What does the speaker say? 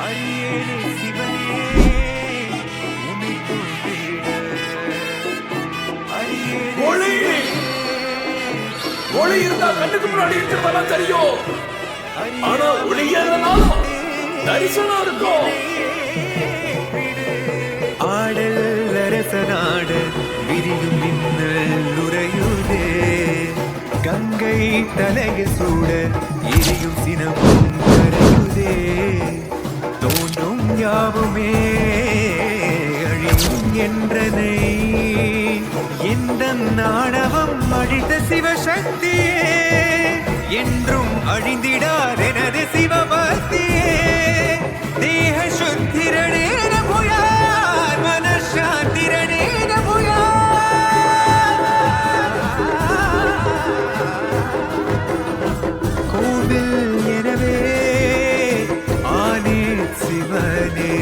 அடியேனே சிவனே உன்னை தொழுதிட அடியேனே ஒளி ஒளி இருந்தா கண்ணுக்கு முன்னாடி இருக்கிறதெல்லாம் தெரியும். ஆனா ஒளி ஏறனாலும் தரிசனம் இருக்கும். ஆடல் அரசனாட விரியும் மின்னல் உறையுதே கங்கை தலையை சூட எரியும் சினமும் கரையுதே தோன்றும் யாவுமே அழியும் என்றனை இந்த நாடவம் அழித்த சிவசக்தியே என்றும் அழிந்திடாதெனது சிவபக்தியே தேக சுத்திரணேன புயார் மனசாந்திரணேன புயார் கோவில் எனவே ஆனே சிவனே